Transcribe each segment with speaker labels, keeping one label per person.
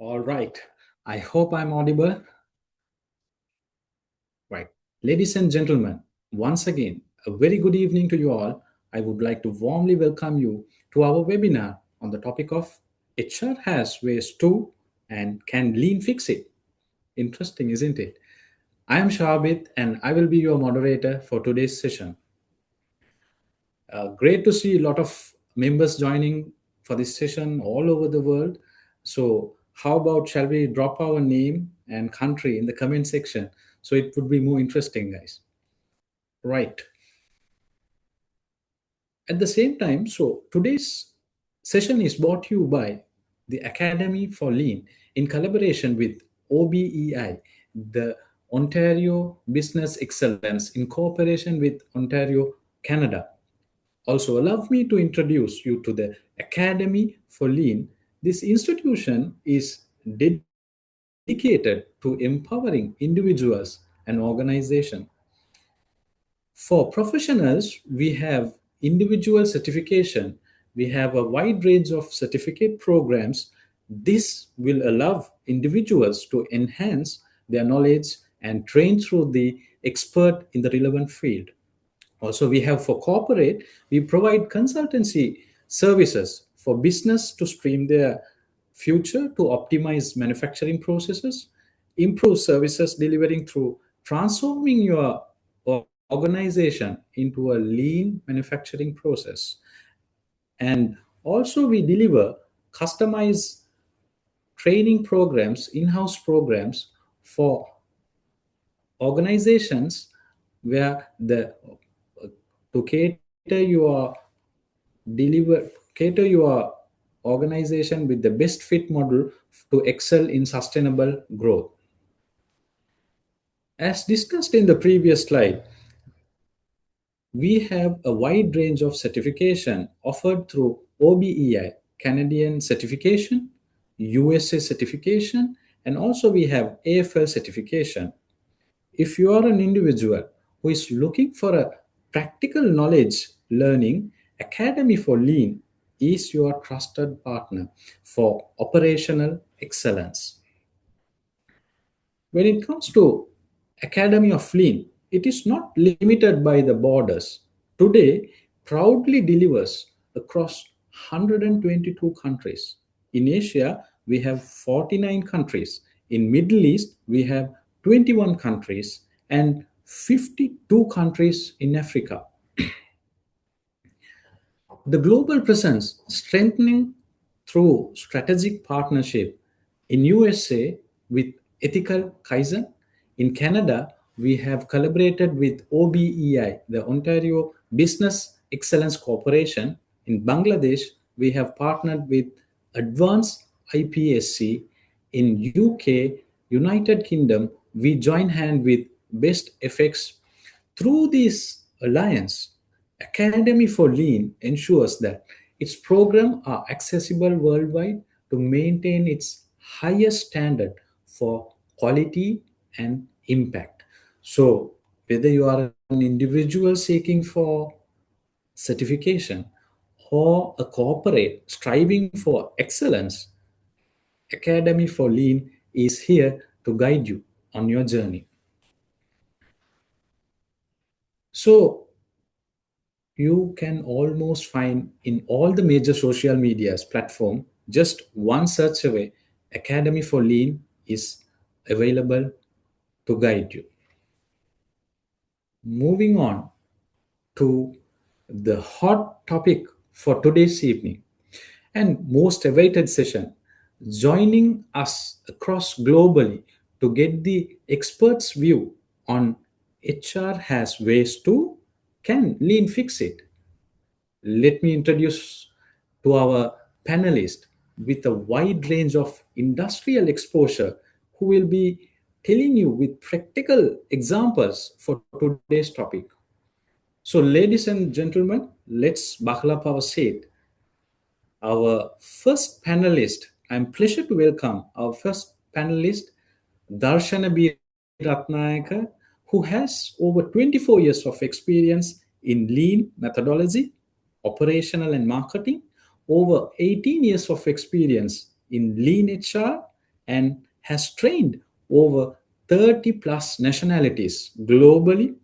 Speaker 1: All right. I hope I'm audible. Right. Ladies and gentlemen, once again, a very good evening to you all. I would like to warmly welcome you to our webinar on the topic of HR has ways to and can lean fix it. Interesting, isn't it? I am Sharbit and I will be your moderator for today's session. Great to see a lot of members joining for this session all over the world. So, how about shall we drop our name and country in the comment section so it would be more interesting, guys? Right. At the same time, so today's session is brought to you by the Academy for Lean in collaboration with OBEI, the Ontario Business Excellence in cooperation with Ontario, Canada. Also, allow me to introduce you to the Academy for Lean. This institution is dedicated to empowering individuals and organizations. For professionals, we have individual certification. We have a wide range of certificate programs. This will allow individuals to enhance their knowledge and train through the expert in the relevant field. Also, we have for corporate, we provide consultancy services for business to stream their future to optimize manufacturing processes, improve services delivering through transforming your organization into a lean manufacturing process. And also, we deliver customized training programs, in-house programs for organizations where the to cater your organization with the best fit model to excel in sustainable growth. As discussed in the previous slide, we have a wide range of certification offered through OBEI, Canadian certification, USA certification, and also we have AFL certification. If you are an individual who is looking for a practical knowledge learning, Academy for Lean is your trusted partner for operational excellence. When it comes to Academy of Lean, it is not limited by the borders. Today, proudly delivers across 122 countries. In Asia, we have 49 countries. In Middle East, we have 21 countries and 52 countries in Africa. The global presence strengthening through strategic partnership in USA with Ethical Kaizen. In Canada, we have collaborated with OBEI, the Ontario Business Excellence Corporation. In Bangladesh, we have partnered with Advanced IPSC. In UK, United Kingdom, we join hand with Best FX. Through this alliance, Academy for Lean ensures that its programs are accessible worldwide to maintain its highest standard for quality and impact. So, whether you are an individual seeking for certification or a corporate striving for excellence, Academy for Lean is here to guide you on your journey. So, you can almost find in all the major social medias platform just one search away. Academy for Lean is available to guide you. Moving on to the hot topic for today's evening and most awaited session, joining us across globally to get the experts view on HR has ways to can lean fix it. Let me introduce to our panelist with a wide range of industrial exposure who will be telling you with practical examples for today's topic. So, ladies and gentlemen, let's buckle up our seat. Our first panelist, I'm pleased to welcome our first panelist, Darshana B. Ratnayaka, who has over 24 years of experience in lean methodology, operational and marketing, over 18 years of experience in lean HR, and has trained over 30 plus nationalities globally.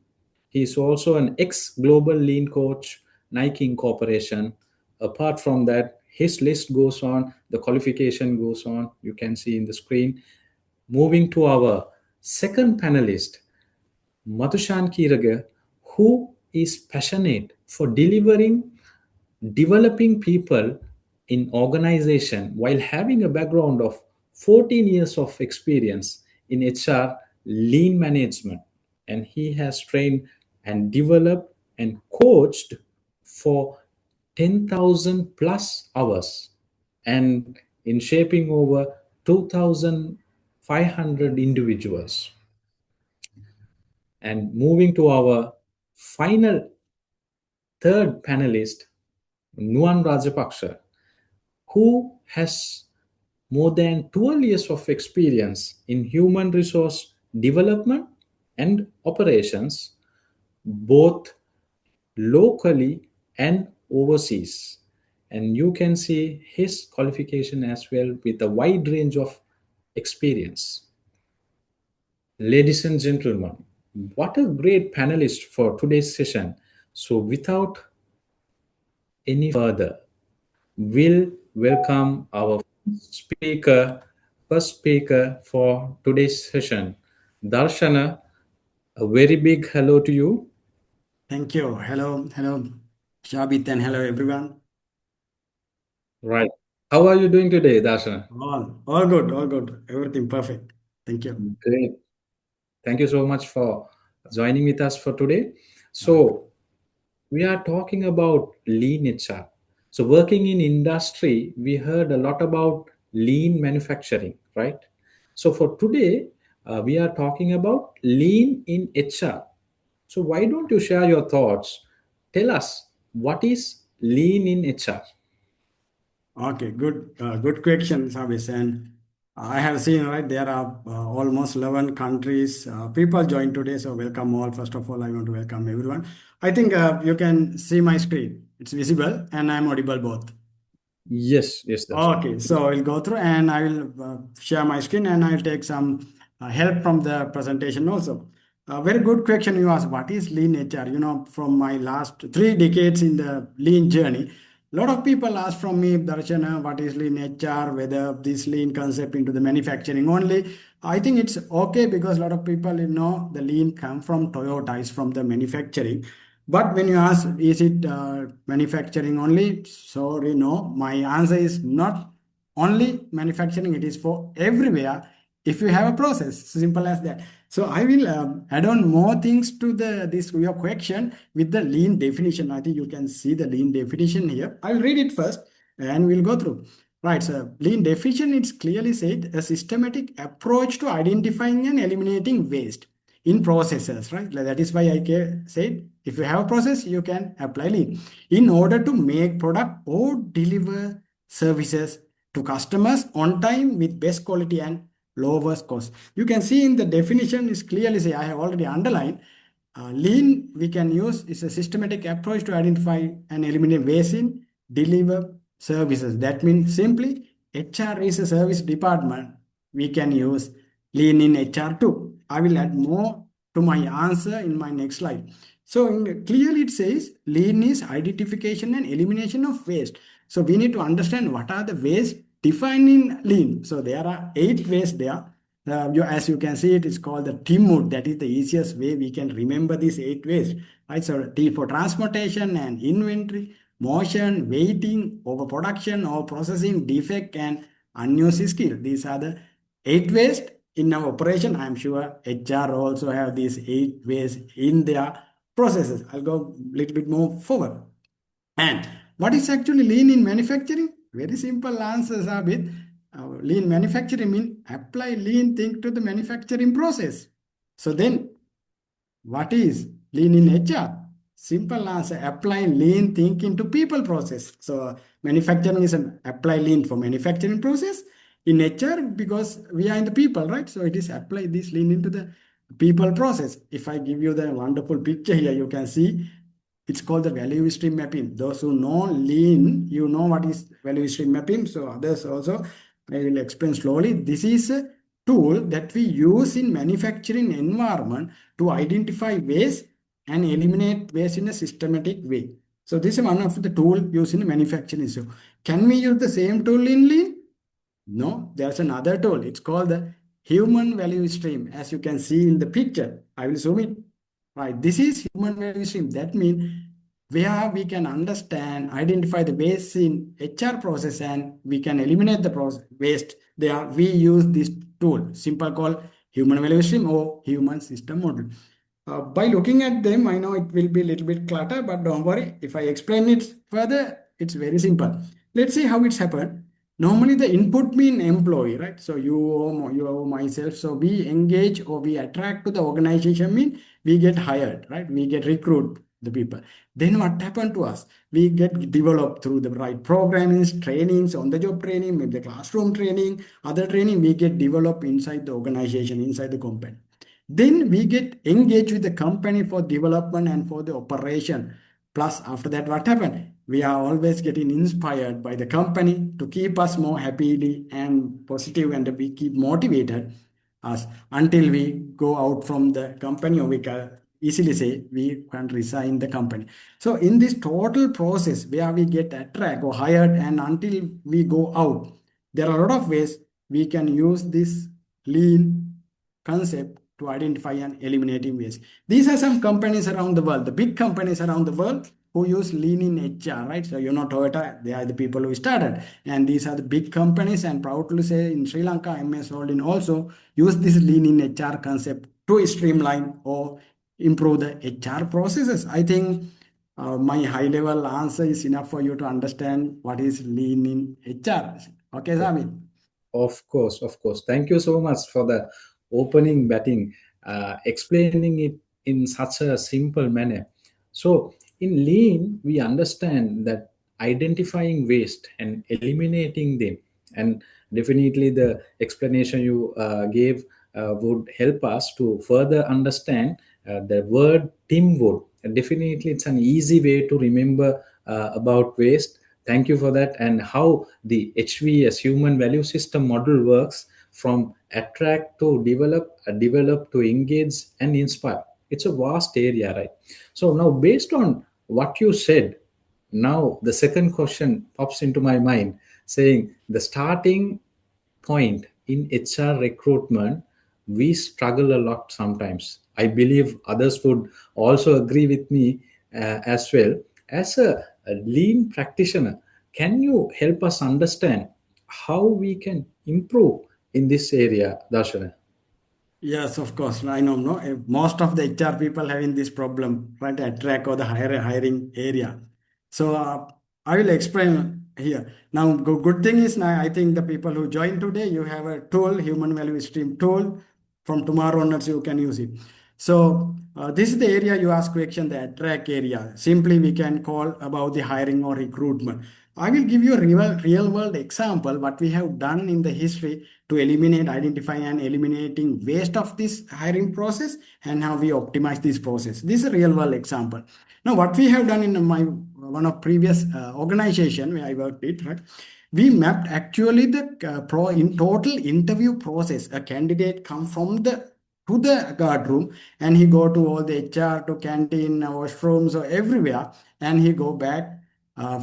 Speaker 1: He is also an ex global lean coach, Nike Incorporation. Apart from that, his list goes on, the qualification goes on. You can see in the screen. Moving to our second panelist, Matushan Kiraga, who is passionate for developing people in organization while having a background of 14 years of experience in HR lean management. And he has trained and developed and coached for 10,000 plus hours and in shaping over 2,500 individuals. And moving to our final third panelist, Nuan Rajapaksha, who has more than 12 years of experience in human resource development and operations, both locally and overseas. And you can see his qualification as well with a wide range of experience. Ladies and gentlemen, what a great panelist for today's session. So, without any further, we'll welcome our first speaker for today's session. Darshana, a very big hello to you.
Speaker 2: Thank you. Hello, Shabit, and hello, everyone.
Speaker 1: Right. How are you doing today, Darshana?
Speaker 2: All good. Everything perfect. Thank you.
Speaker 1: Great. Thank you so much for joining with us for today.
Speaker 2: Welcome.
Speaker 1: So, we are talking about lean HR. So, working in industry, we heard a lot about lean manufacturing, right? So, for today, we are talking about lean in HR. So, why don't you share your thoughts? Tell us what is lean in HR?
Speaker 2: Okay, good question, Sabis. And I have seen, right, there are almost 11 countries. People joined today, so welcome all. First of all, I want to welcome everyone. I think you can see my screen. It's visible, and I'm audible both.
Speaker 1: Yes, yes, Darshana.
Speaker 2: Okay, so I'll go through and I will share my screen and I'll take some help from the presentation also. Very good question you asked. What is lean HR? From my last 3 decades in the lean journey, a lot of people ask from me, Darshana, what is lean HR? Whether this lean concept into the manufacturing only. I think it's okay because a lot of people know the lean come from Toyota, is from the manufacturing. But when you ask, is it manufacturing only? Sorry, no. My answer is not only manufacturing, it is for everywhere if you have a process. Simple as that. So I will add on more things to this your question with the lean definition. I think you can see the lean definition here. I'll read it first and we'll go through. Right, so lean definition, it's clearly said a systematic approach to identifying and eliminating waste in processes, right? Like that is why said if you have a process, you can apply lean in order to make product or deliver services to customers on time with best quality and lowest cost. You can see in the definition is clearly say I have already underlined. Lean we can use is a systematic approach to identify and eliminate waste in deliver services. That means simply HR is a service department. We can use lean in HR too. I will add more to my answer in my next slide. So clearly it says lean is identification and elimination of waste. So we need to understand what are the waste defined in lean. So there are 8 ways there. As you can see, it is called the TIMUD. That is the easiest way we can remember these 8 ways. Right? So T for transportation and inventory, motion, waiting, overproduction, or processing, defect, and unused skill. These are the 8 ways in our operation. I'm sure HR also have these 8 ways in their processes. I'll go a little bit more forward. And what is actually lean in manufacturing? Very simple answers are with lean manufacturing mean apply lean thing to the manufacturing process. So then what is lean in HR? Simple answer, apply lean thinking to people process. So manufacturing is an apply lean for manufacturing process. In HR, because we are in the people, right? So it is apply this lean into the people process. If I give you the wonderful picture here, you can see it's called the value stream mapping. Those who know lean, you know what is value stream mapping. So others also. I will explain slowly. This is a tool that we use in manufacturing environment to identify waste and eliminate waste in a systematic way. So this is one of the tool used in manufacturing. So can we use the same tool in lean? No, there's another tool. It's called the human value stream. As you can see in the picture, I will zoom it. Right, this is human value stream. That means where we can understand, identify the waste in HR process and we can eliminate the waste. There we use this tool, simple called human value stream or human system model. By looking at them, I know it will be a little bit clutter, but don't worry. If I explain it further, it's very simple. Let's see how it's happened. Normally, the input mean employee, right? So you or myself. So we engage or we attract to the organization mean we get hired, right? We get recruit the people. Then what happened to us? We get developed through the right programming, trainings, on the job training, maybe the classroom training, other training. We get developed inside the organization, inside the company. Then we get engaged with the company for development and for the operation. Plus, after that, what happened? We are always getting inspired by the company to keep us more happily and positive, and we keep motivated us until we go out from the company, or we can easily say we can resign the company. So, in this total process where we get attracted or hired, and until we go out, there are a lot of ways we can use this lean concept to identify and eliminating waste. These are some companies around the world, the big companies around the world who use lean in HR, right? So, Toyota, they are the people who started. And these are the big companies, and proud to say in Sri Lanka, MS Holding also use this lean in HR concept to streamline or improve the HR processes. I think my high level answer is enough for you to understand what is lean in HR. Okay, Samit?
Speaker 1: Of course, of course. Thank you so much for the opening batting, explaining it in such a simple manner. So, in lean, we understand that identifying waste and eliminating them, and definitely the explanation you gave would help us to further understand the word teamwork. And definitely, it's an easy way to remember about waste. Thank you for that. And how the HVS human value system model works from attract to develop, develop to engage and inspire. It's a vast area, right? So now, based on what you said, now the second question pops into my mind, saying the starting point in HR recruitment, we struggle a lot sometimes. I believe others would also agree with me as well. As a lean practitioner, can you help us understand how we can improve in this area, Darshana?
Speaker 2: Yes, of course. I know, no, most of the HR people having this problem, right, at track or the hiring area. So I will explain here. Now, good thing is now I think the people who join today, you have a tool, human value stream tool. From tomorrow onwards, you can use it. So this is the area you ask question, the track area. Simply, we can call about the hiring or recruitment. I will give you a real world example what we have done in the history to eliminate, identify and eliminating waste of this hiring process and how we optimize this process. This is a real world example. Now, what we have done in my one of previous organization where I worked it, right? We mapped actually the pro in total interview process. A candidate come from the to the guard room and he go to all the HR to canteen, washrooms or everywhere, and he go back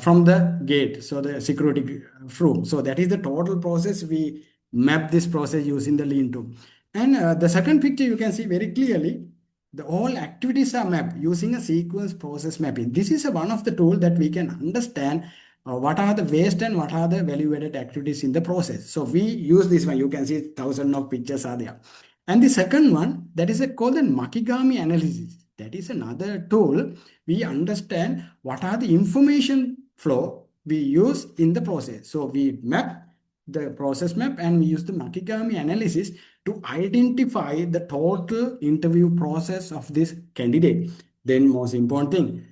Speaker 2: from the gate, so the security room. So that is the total process. We map this process using the lean tool. And the second picture you can see very clearly, the all activities are mapped using a sequence process mapping. This is one of the tool that we can understand what are the waste and what are the value added activities in the process. So we use this one. You can see thousands of pictures are there. And the second one, that is called the Makigami analysis. That is another tool. We understand what are the information flow we use in the process. So we map the process map and we use the Makigami analysis to identify the total interview process of this candidate. Then most important thing,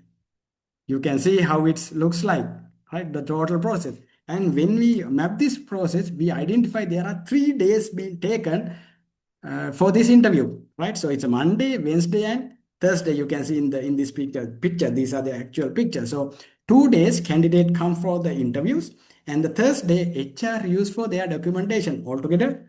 Speaker 2: you can see how it looks like, right? The total process. And when we map this process, we identify there are 3 days being taken for this interview, right? So it's a Monday, Wednesday, and Thursday. You can see in this picture. These are the actual pictures. So 2 days candidate come for the interviews, And the Thursday, HR use for their documentation. Altogether,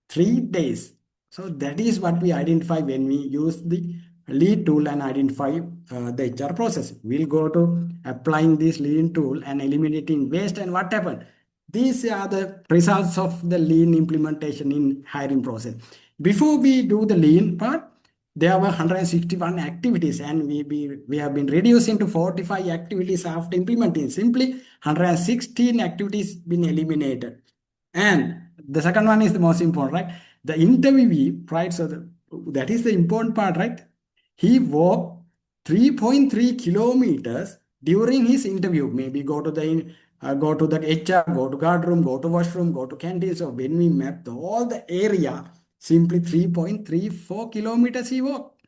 Speaker 2: 3 days. So that is what we identify when we use the lead tool and identify the HR process. We'll go to applying this lean tool and eliminating waste, and what happened. These are the results of the lean implementation in hiring process. Before we do the lean part, there were 161 activities, and we have been reducing to 45 activities after implementing. Simply 116 activities been eliminated. And the second one is the most important, right? The interviewee, right? So that is the important part, right? He walked 3.3 kilometers during his interview. Maybe go to the HR, go to guard room, go to washroom, go to canteen. So when we mapped all the area, simply 3.34 kilometers he walked.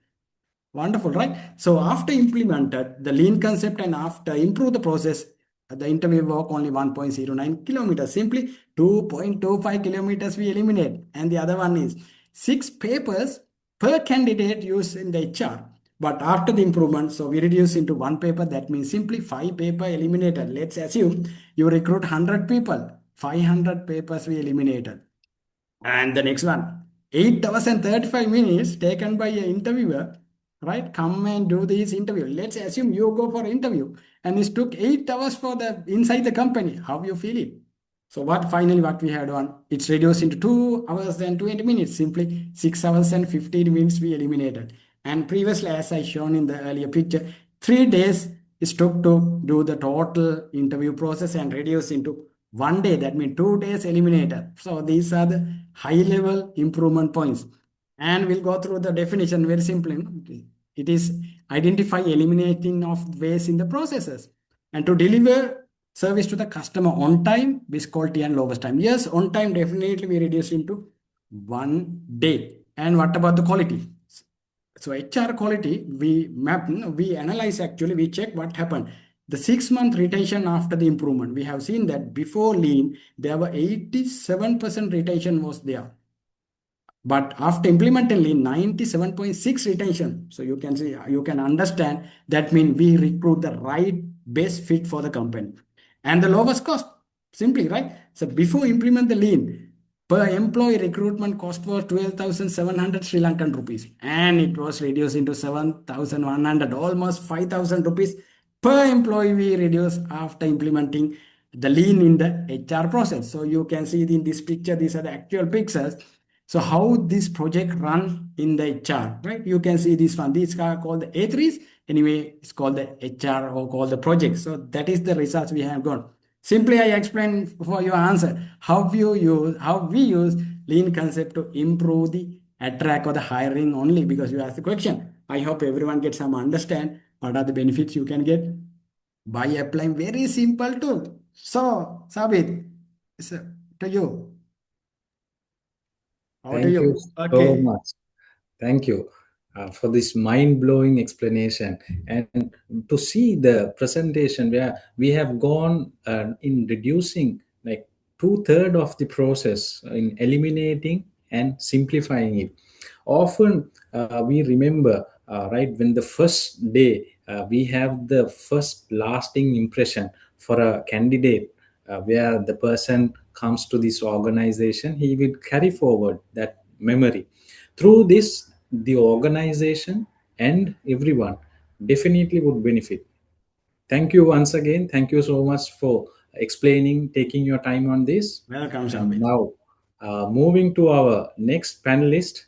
Speaker 2: Wonderful, right? So after implemented the lean concept and after improve the process, the interview walk only 1.09 kilometers. Simply 2.25 kilometers we eliminate. And the other one is 6 papers per candidate used in the HR. But after the improvement, so we reduce into 1 paper. That means simply 5 paper eliminated. Let's assume you recruit 100 people, 500 papers we eliminated. And the next one, 8 hours and 35 minutes taken by an interviewer, right? Come and do this interview. Let's assume you go for interview and it took 8 hours for the inside the company. How you feel it? So what we had on, it's reduced into 2 hours and 20 minutes. Simply 6 hours and 15 minutes we eliminated. And previously, as I shown in the earlier picture, 3 days it took to do the total interview process and reduce into 1 day. That means 2 days eliminated. So these are the high level improvement points. And we'll go through the definition very simply. It is identify eliminating of waste in the processes and to deliver service to the customer on time, with quality and lowest time. Yes, on time definitely we reduce into 1 day. And what about the quality? So HR quality, we analyze actually, we check what happened. The 6 month retention after the improvement, we have seen that before lean, there were 87% retention was there. But after implementing lean, 97.6 retention. So you can see, you can understand that means we recruit the right best fit for the company. And the lowest cost, simply, right? So before implement the lean, per employee recruitment cost was 12,700 Sri Lankan rupees. And it was reduced into 7,100, almost 5,000 rupees per employee we reduce after implementing the lean in the HR process. So you can see in this picture, these are the actual pictures. So how this project run in the HR, right? You can see this one. These are called the A3s. Anyway, it's called the HR or called the project. So that is the results we have got. Simply, I explain for your answer how we use lean concept to improve the attract or the hiring only because you asked the question. I hope everyone gets some understand what are the benefits you can get by applying very simple tool. So, Sabit, it's to you. Over to
Speaker 1: Thank you
Speaker 2: you.
Speaker 1: so
Speaker 2: Okay.
Speaker 1: much. Thank you for this mind-blowing explanation and to see the presentation where we have gone in reducing like two-thirds of the process in eliminating and simplifying it. Often we remember, right, when the first day we have the first lasting impression for a candidate where the person comes to this organization, he will carry forward that memory. Through this, the organization and everyone definitely would benefit. Thank you once again. Thank you so much for explaining, taking your time on this.
Speaker 2: Welcome,
Speaker 1: And
Speaker 2: Sabit.
Speaker 1: now, moving to our next panelist,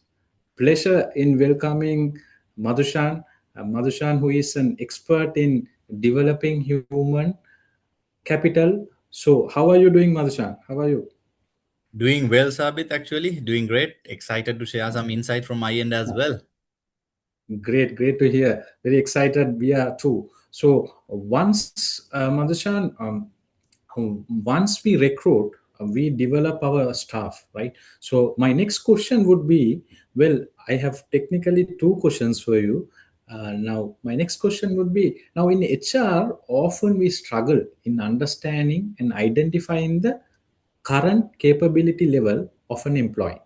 Speaker 1: pleasure in welcoming Madhushan. Madhushan, who is an expert in developing human capital. So, how are you doing, Madhushan? How are you?
Speaker 3: Doing well, Sabit, actually. Doing great. Excited to share some insight from my end as well.
Speaker 1: Great, great to hear. Very excited we are too. So once, Madhushan, once we recruit, we develop our staff, right? So my next question would be, well, I have technically two questions for you. Now, my next question would be, now in HR, often we struggle in understanding and identifying the current capability level of an employee,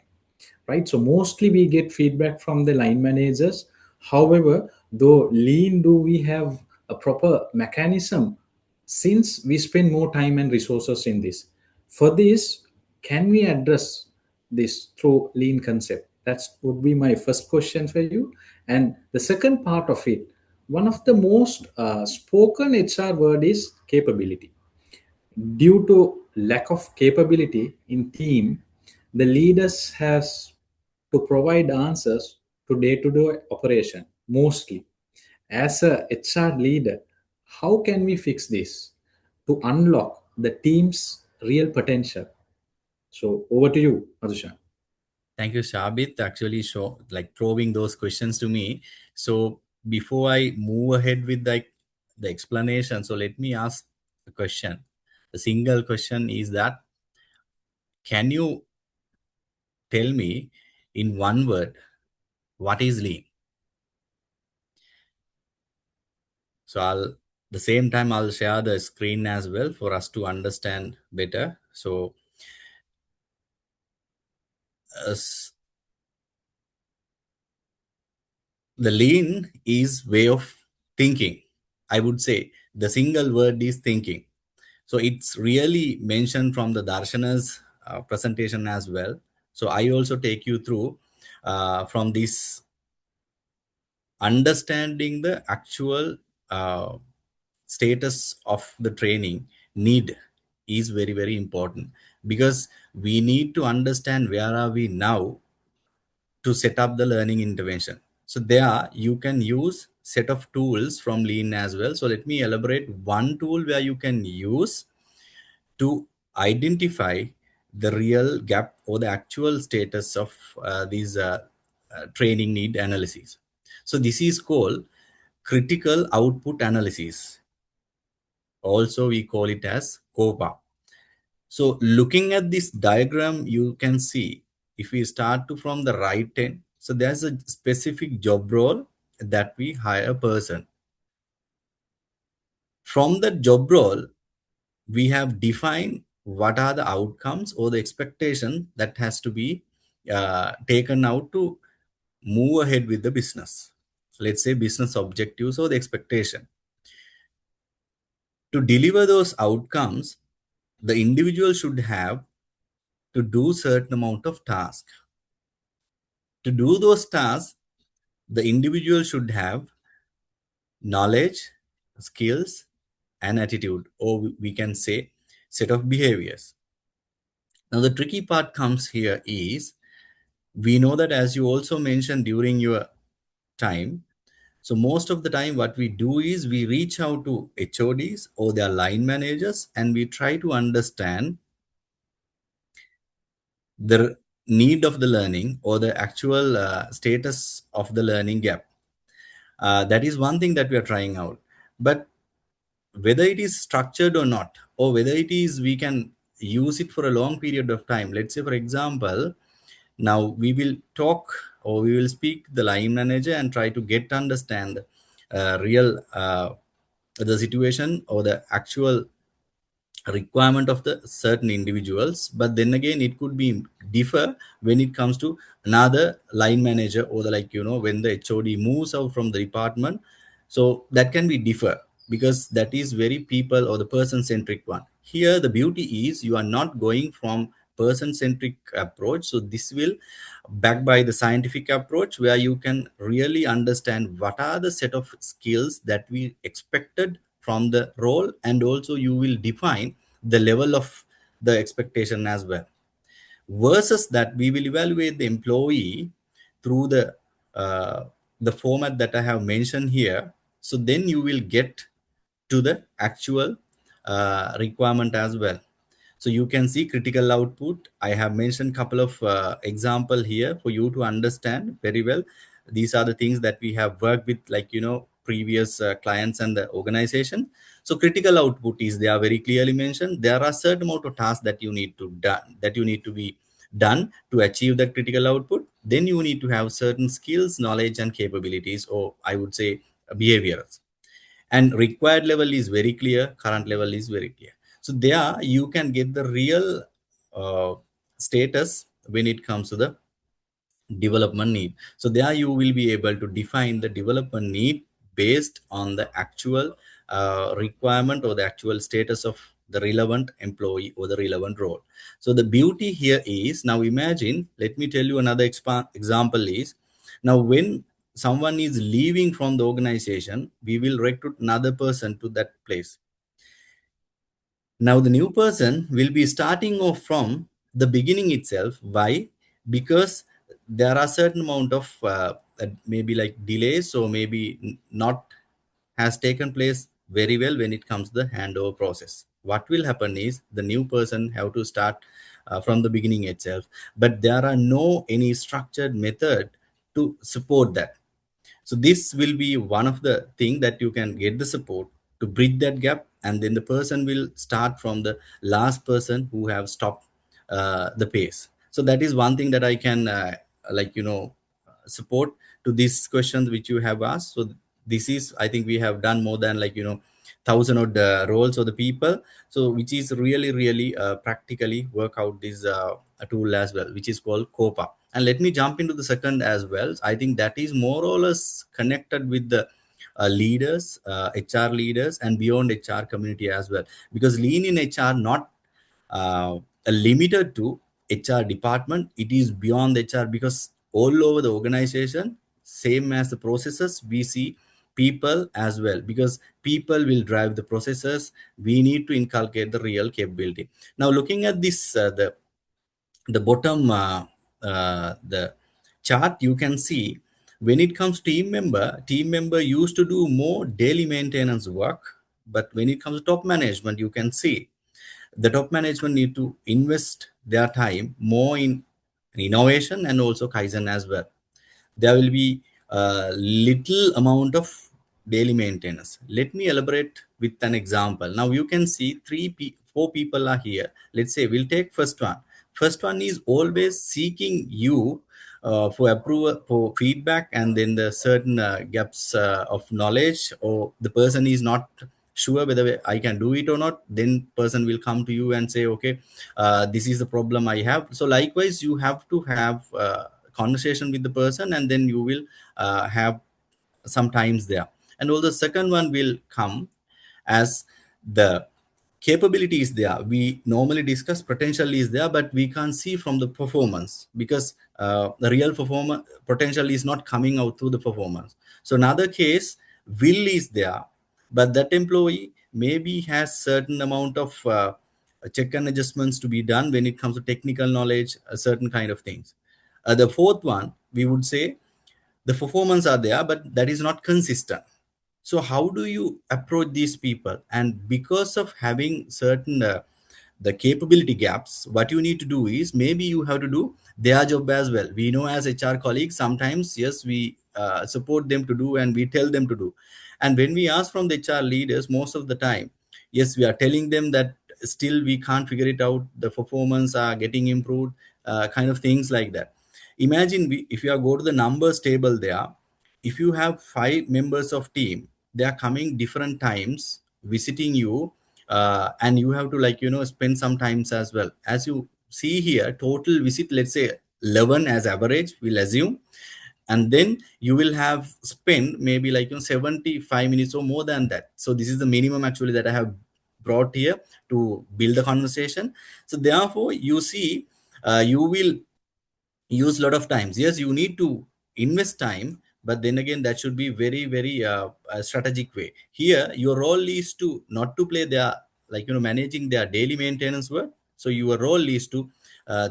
Speaker 1: right? So mostly we get feedback from the line managers. However, though lean, do we have a proper mechanism since we spend more time and resources in this. For this, can we address this through lean concept? That would be my first question for you. And the second part of it, one of the most spoken HR word is capability. Due to lack of capability in team, the leaders has to provide answers to day-to-day operation mostly. As a HR leader, how can we fix this to unlock the team's real potential? So over to you, Madhushan.
Speaker 3: Thank you, Shabit, actually throwing those questions to me. So before I move ahead with the explanation, so let me ask the question. The single question is that, can you tell me in one word what is lean? So the same time I'll share the screen as well for us to understand better. So as the lean is way of thinking. I would say the single word is thinking. So it's really mentioned from the Darshana's presentation as well. So I also take you through from this understanding the actual status of the training need is very, very important, because we need to understand where are we now to set up the learning intervention. So there you can use set of tools from lean as well. So let me elaborate one tool where you can use to identify the real gap or the actual status of these training need analyses. So this is called critical output analysis. Also we call it as COPA. So looking at this diagram, you can see if we start to from the right end, so there's a specific job role that we hire a person. From the job role, we have defined what are the outcomes or the expectation that has to be taken out to move ahead with the business. So let's say business objectives or the expectation. To deliver those outcomes, the individual should have to do certain amount of tasks. To do those tasks, the individual should have knowledge, skills, and attitude, or we can say set of behaviors. Now, the tricky part comes here is, we know that, as you also mentioned during your time, so most of the time what we do is we reach out to HODs or their line managers and we try to understand the need of the learning or the actual status of the learning gap. That is one thing that we are trying out. But whether it is structured or not, or whether it is we can use it for a long period of time. Let's say, for example, now we will talk or we will speak the line manager and try to get to understand real the situation or the actual requirement of the certain individuals. But then again, it could be differ when it comes to another line manager, or the when the HOD moves out from the department. So that can be differ, because that is very people or the person centric one. Here the beauty is you are not going from person centric approach. So this will backed by the scientific approach, where you can really understand what are the set of skills that we expected from the role, and also you will define the level of the expectation as well. Versus that, we will evaluate the employee through the format that I have mentioned here. So then you will get to the actual requirement as well. So you can see critical output. I have mentioned couple of example here for you to understand very well. These are the things that we have worked with, previous clients and the organization. So critical output is, they are very clearly mentioned. There are certain amount of tasks that you need to be done to achieve that critical output. Then you need to have certain skills, knowledge, and capabilities, or I would say behaviors. And required level is very clear, current level is very clear. So there you can get the real status when it comes to the development need. So there you will be able to define the development need based on the actual requirement or the actual status of the relevant employee or the relevant role. So the beauty here is, now imagine, let me tell you another example is, now when someone is leaving from the organization, we will recruit another person to that place. Now the new person will be starting off from the beginning itself. Why? Because there are certain amount of maybe like delays, or maybe not has taken place very well when it comes to the handover process. What will happen is the new person have to start from the beginning itself, but there are no any structured method to support that. So this will be one of the thing that you can get the support to bridge that gap, and then the person will start from the last person who have stopped the pace. So that is one thing that I can support to these questions which you have asked. So this is, I think we have done more than thousand of the roles of the people, so which is really practically work out this tool as well, which is called COPA. And let me jump into the second as well. I think that is more or less connected with the leaders, HR leaders, and beyond HR community as well, because lean in HR not limited to HR department. It is beyond HR, because all over the organization, same as the processes, we see people as well, because people will drive the processes. We need to inculcate the real capability. Now looking at this, the bottom the chart, you can see when it comes team member used to do more daily maintenance work, but when it comes to top management, you can see the top management need to invest their time more in innovation and also kaizen as well. There will be a little amount of daily maintenance. Let me elaborate with an example. Now you can see four people are here. Let's say we'll take first one. First one is always seeking you for approval, for feedback, and then the certain gaps of knowledge, or the person is not sure whether I can do it or not. Then person will come to you and say, okay, this is the problem I have. So likewise, you have to have conversation with the person, and then you will have some times there. And all the second one will come as the capability is there. We normally discuss potential is there, but we can't see from the performance, because the real performance potential is not coming out through the performance. So another case, will is there, but that employee maybe has certain amount of check and adjustments to be done when it comes to technical knowledge, certain kind of things. The fourth one, we would say the performance are there, but that is not consistent. So how do you approach these people? And because of having certain the capability gaps, what you need to do is, maybe you have to do their job as well. We know as HR colleagues, sometimes yes, we support them to do, and we tell them to do. And when we ask from the HR leaders, most of the time, yes, we are telling them that still we can't figure it out, the performance are getting improved, kind of things like that. Imagine if you are go to the numbers table there, if you have 5 members of team, they are coming different times visiting you, and you have to spend some times as well. As you see here, total visit, let's say 11 as average, we'll assume, and then you will have spent maybe 75 minutes or more than that. So this is the minimum actually that I have brought here to build the conversation. So therefore you see, you will use a lot of times. Yes, you need to invest time, but then again, that should be very strategic way. Here your role is to not to play their managing their daily maintenance work. So your role is to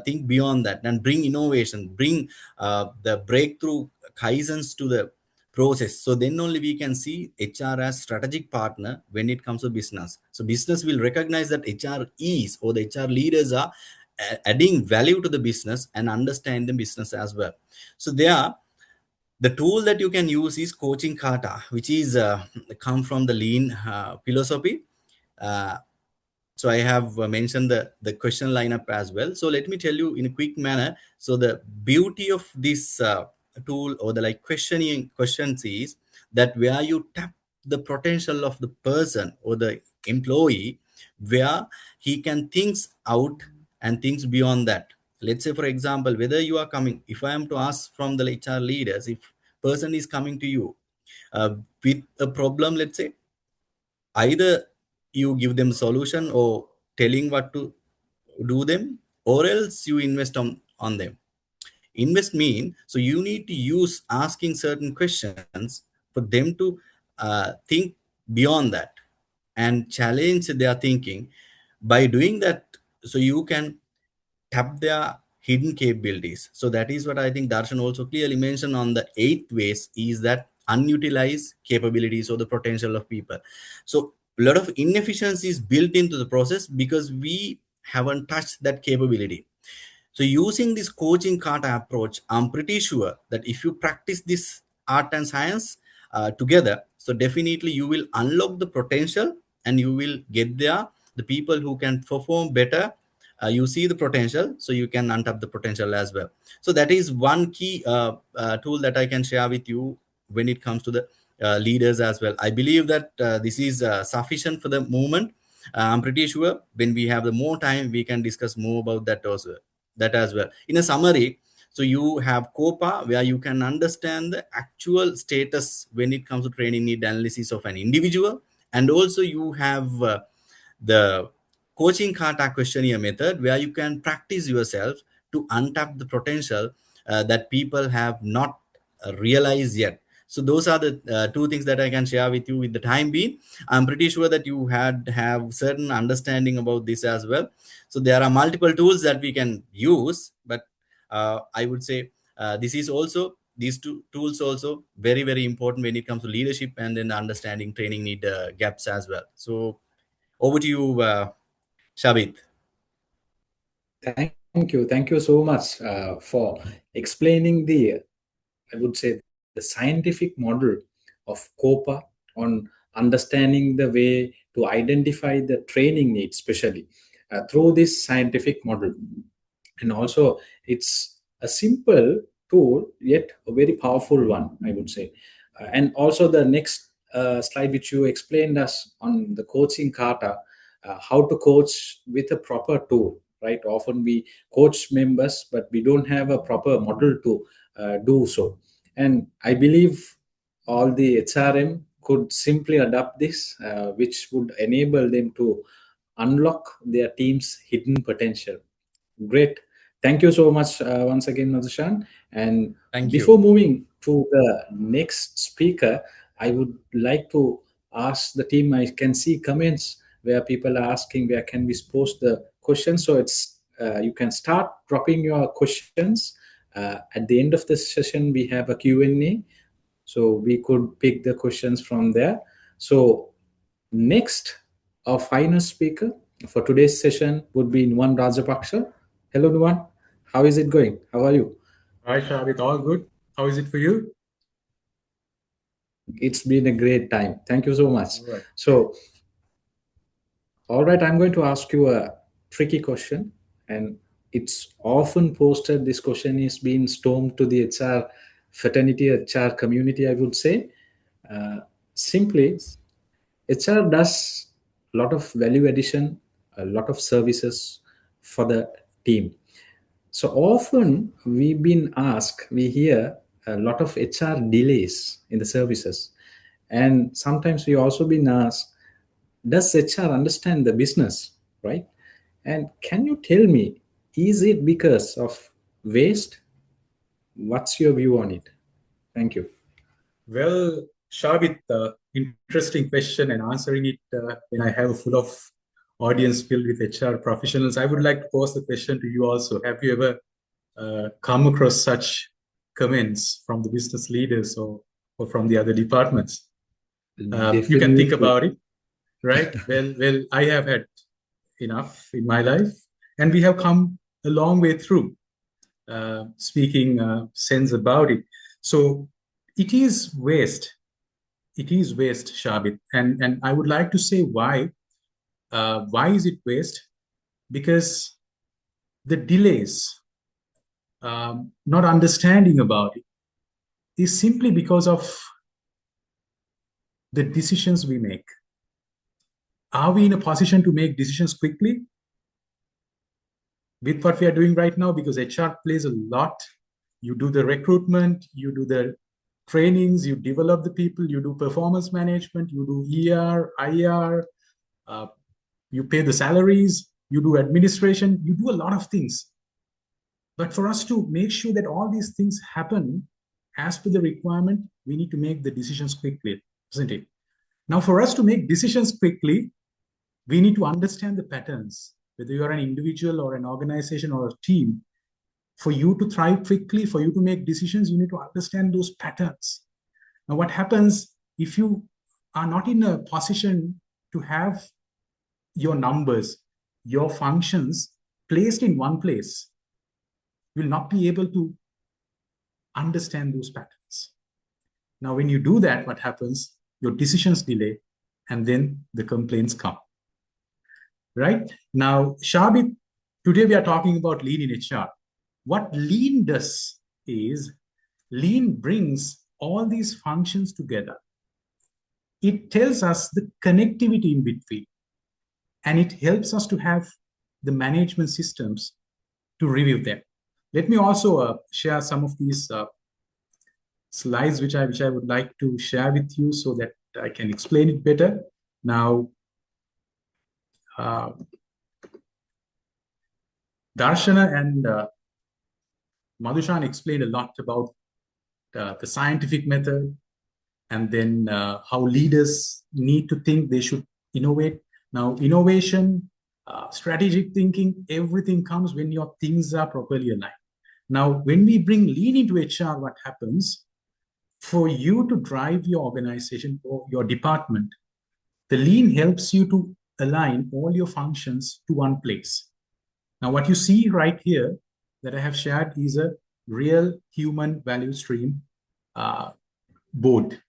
Speaker 3: think beyond that and bring innovation, bring the breakthrough kaizens to the process. So then only we can see HR as strategic partner when it comes to business. So business will recognize that HR is, or the HR leaders are adding value to the business and understand the business as well. So there, the tool that you can use is coaching kata, which is come from the lean philosophy. uh, so I have mentioned the question lineup as well. So let me tell you in a quick manner. So the beauty of this tool, or the questioning questions, is that where you tap the potential of the person or the employee, where he can think out and things beyond that. Let's say for example, whether you are coming, if I am to ask from the HR leaders, if person is coming to you with a problem, let's say either you give them solution or telling what to do them, or else you invest on them. Invest mean, so you need to use asking certain questions for them to think beyond that and challenge their thinking. By doing that, so you can tap their hidden capabilities. So that is what I think Darshan also clearly mentioned on the 8th ways, is that unutilized capabilities or the potential of people. So a lot of inefficiency is built into the process because we haven't touched that capability. So using this coaching kata approach, I'm pretty sure that if you practice this art and science together, so definitely you will unlock the potential and you will get there. The people who can perform better, you see the potential, so you can untap the potential as well. So that is one key tool that I can share with you when it comes to the leaders as well. I believe that this is sufficient for the moment. I'm pretty sure when we have the more time, we can discuss more about that also, that as well. In a summary, so you have COPA, where you can understand the actual status when it comes to training need analysis of an individual, and also you have the coaching kata questionnaire method, where you can practice yourself to untap the potential that people have not realized yet. So those are the two things that I can share with you with the time being. I'm pretty sure that you have certain understanding about this as well. So there are multiple tools that we can use, but I would say this is also, these two tools also very, very important when it comes to leadership and then understanding training need gaps as well. So over to you, Shabit.
Speaker 1: Thank you so much for explaining the, I would say, the scientific model of COPA on understanding the way to identify the training needs, especially through this scientific model. And also, it's a simple tool, yet a very powerful one, I would say. And also, the next slide, which you explained us on the coaching kata, how to coach with a proper tool, right? Often we coach members, but we don't have a proper model to do so. And I believe all the HRM could simply adopt this, which would enable them to unlock their team's hidden potential. Great. Thank you so much once again, Madhushan. And
Speaker 3: Thank you.
Speaker 1: before moving to the next speaker, I would like to ask the team. I can see comments where people are asking where can we post the questions. So it's you can start dropping your questions. At the end of the session, we have a Q&A. So we could pick the questions from there. So next, our final speaker for today's session would be Nuwan Rajapaksha. Hello, Nuwan. How is it going? How are you?
Speaker 4: Hi, Shabit. All good. How is it for you?
Speaker 1: It's been a great time. Thank you so much.
Speaker 4: All right.
Speaker 1: So, all right, I'm going to ask you a tricky question, and it's often posted. This question is being stormed to the HR fraternity, HR community, I would say. Simply, HR does a lot of value addition, a lot of services for the team. So often we've been asked, we hear a lot of HR delays in the services. And sometimes we also been asked, does HR understand the business, right? And can you tell me, is it because of waste? What's your view on it? Thank you.
Speaker 4: Well, Shabit, interesting question, and answering it when I have a full of audience filled with HR professionals, I would like to pose the question to you also. Have you ever come across such comments from the business leaders or from the other departments? You can think about it, right? Well, I have had enough in my life, and we have come a long way through speaking sense about it. So it is waste. It is waste, Shabit. And I would like to say why. Why is it waste? Because the delays, not understanding about it, is simply because of the decisions we make. Are we in a position to make decisions quickly with what we are doing right now? Because HR plays a lot. You do the recruitment, you do the trainings, you develop the people, you do performance management, you do ER, IR, you pay the salaries, you do administration, you do a lot of things. But for us to make sure that all these things happen as per the requirement, we need to make the decisions quickly, isn't it? Now, for us to make decisions quickly, we need to understand the patterns, whether you are an individual or an organization or a team. For you to thrive quickly, for you to make decisions, you need to understand those patterns. Now, what happens if you are not in a position to have your numbers, your functions placed in one place? You will not be able to understand those patterns. Now, when you do that, what happens? Your decisions delay, and then the complaints come. Right? Now, Shabit, today we are talking about lean in HR. What lean does is, lean brings all these functions together. It tells us the connectivity in between, and it helps us to have the management systems to review them. Let me also share some of these slides which I would like to share with you so that I can explain it better. Now, Darshana and Madhushan explained a lot about the scientific method, and then how leaders need to think, they should innovate. Now, innovation, strategic thinking, everything comes when your things are properly aligned. Now, when we bring lean into HR, what happens? For you to drive your organization or your department, the lean helps you to align all your functions to one place. Now, what you see right here that I have shared is a real human value stream board,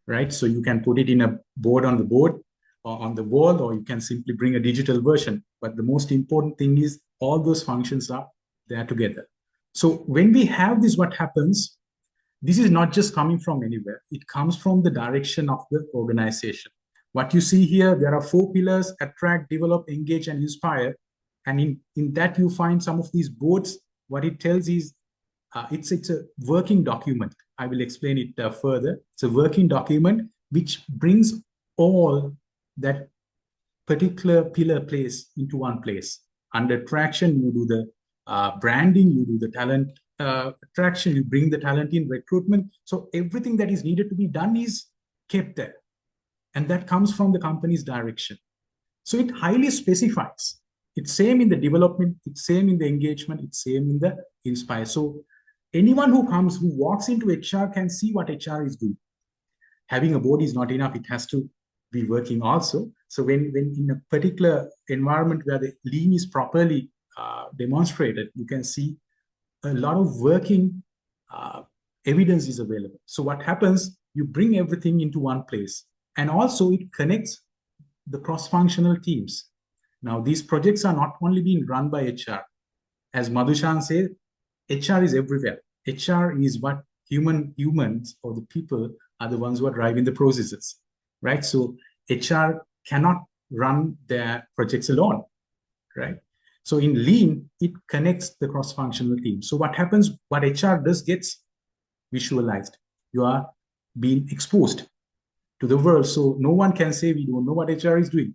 Speaker 4: right? So you can put it in a board on the board or on the wall, or you can simply bring a digital version. But the most important thing is all those functions are there together. So when we have this, what happens? This is not just coming from anywhere. It comes from the direction of the organization. What you see here, there are 4 pillars: attract, develop, engage, and inspire. And in that, you find some of these boards. What it tells is, it's a working document. I will explain it further. It's a working document which brings all that particular pillar place into one place. Under traction, you do the branding, you do the talent attraction, you bring the talent in, recruitment. So everything that is needed to be done is kept there. And that comes from the company's direction. So it highly specifies. It's same in the development, it's same in the engagement, it's same in the inspire. So anyone who walks into HR can see what HR is doing. Having a board is not enough, it has to be working also. So when in a particular environment where the lean is properly demonstrated, you can see a lot of working evidence is available. So what happens, you bring everything into one place, and also it connects the cross-functional teams. Now, these projects are not only being run by HR. As Madhushan said, HR is everywhere. HR is what humans or the people are the ones who are driving the processes, right? So HR cannot run their projects alone, right? So in lean, it connects the cross-functional team. So what happens, what HR does gets visualized. You are being exposed to the world. So no one can say we don't know what HR is doing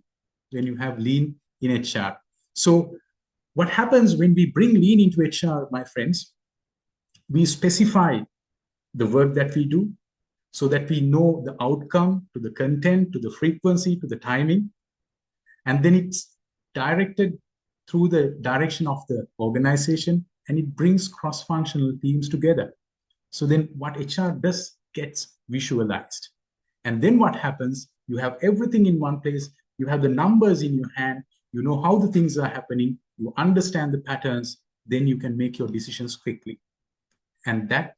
Speaker 4: when you have lean in HR. So what happens when we bring lean into HR, my friends, we specify the work that we do so that we know the outcome, to the content, to the frequency, to the timing. And then it's directed through the direction of the organization, and it brings cross-functional teams together. So then what HR does gets visualized. And then what happens, you have everything in one place, you have the numbers in your hand, you know how the things are happening, you understand the patterns, then you can make your decisions quickly. And that